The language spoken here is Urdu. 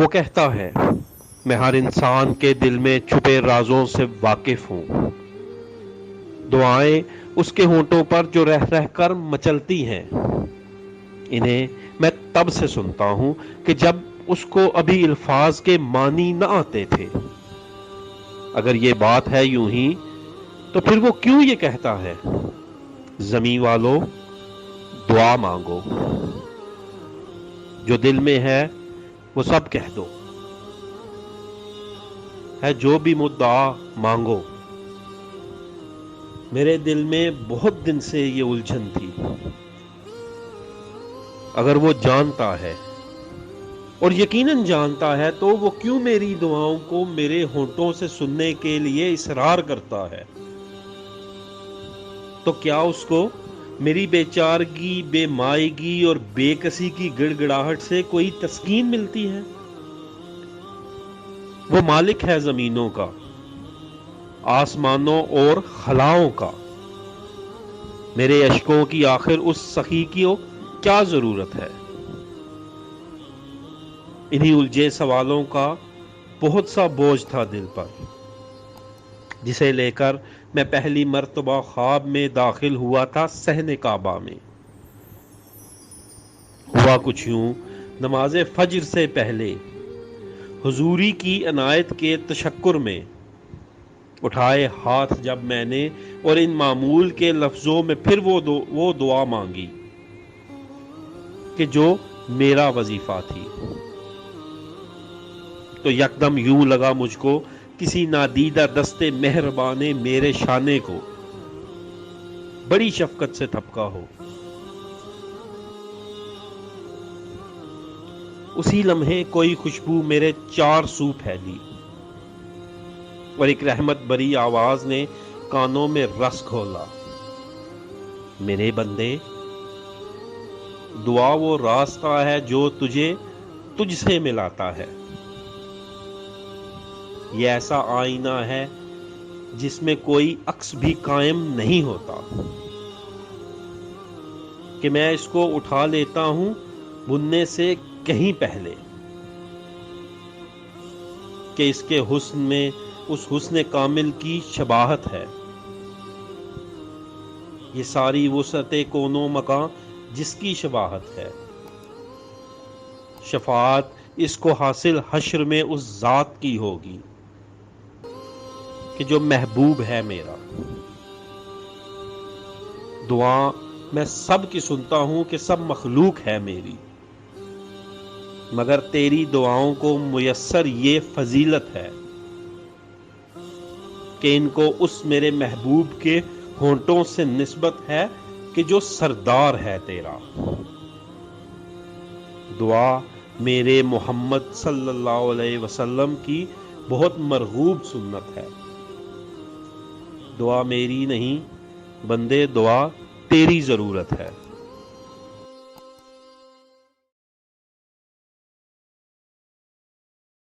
وہ کہتا ہے میں ہر انسان کے دل میں چھپے رازوں سے واقف ہوں. دعائیں اس کے ہونٹوں پر جو رہ رہ کر مچلتی ہیں، انہیں میں تب سے سنتا ہوں کہ جب اس کو ابھی الفاظ کے معنی نہ آتے تھے. اگر یہ بات ہے یوں ہی تو پھر وہ کیوں یہ کہتا ہے زمیں والو دعا مانگو، جو دل میں ہے وہ سب کہہ دو، ہے جو بھی مدعا مانگو. میرے دل میں بہت دن سے یہ الجھن تھی. اگر وہ جانتا ہے اور یقیناً جانتا ہے تو وہ کیوں میری دعاؤں کو میرے ہونٹوں سے سننے کے لیے اصرار کرتا ہے؟ تو کیا اس کو میری بے چارگی، بے مائگی اور بے کسی کی گڑ گڑاہٹ سے کوئی تسکین ملتی ہے؟ وہ مالک ہے زمینوں کا، آسمانوں اور خلاؤں کا. میرے اشکوں کی آخر اس سخی کی کیا ضرورت ہے؟ انہی الجھے سوالوں کا بہت سا بوجھ تھا دل پر، جسے لے کر میں پہلی مرتبہ خواب میں داخل ہوا تھا صحن کعبہ میں. ہوا کچھ یوں، نماز فجر سے پہلے حضوری کی عنایت کے تشکر میں اٹھائے ہاتھ جب میں نے اور ان معمول کے لفظوں میں پھر وہ دعا مانگی کہ جو میرا وظیفہ تھی، تو یکدم یوں لگا مجھ کو کسی نادیدہ دستے مہربان میرے شانے کو بڑی شفقت سے تھپکا ہو. اسی لمحے کوئی خوشبو میرے چار سو پھیلی اور ایک رحمت بری آواز نے کانوں میں رس کھولا. میرے بندے، دعا وہ راستہ ہے جو تجھ سے ملاتا ہے. یہ ایسا آئینہ ہے جس میں کوئی عکس بھی قائم نہیں ہوتا کہ میں اس کو اٹھا لیتا ہوں بننے سے کہیں پہلے کہ اس کے حسن میں اس حسن کامل کی شباہت ہے. یہ ساری وسعت کون و مکان جس کی شباہت ہے. شفاعت اس کو حاصل حشر میں اس ذات کی ہوگی کہ جو محبوب ہے میرا. دعا میں سب کی سنتا ہوں کہ سب مخلوق ہے میری، مگر تیری دعاؤں کو میسر یہ فضیلت ہے کہ ان کو اس میرے محبوب کے ہونٹوں سے نسبت ہے کہ جو سردار ہے تیرا. دعا میرے محمد صلی اللہ علیہ وسلم کی بہت مرغوب سنت ہے. دعا میری نہیں بندے، دعا تیری ضرورت ہے.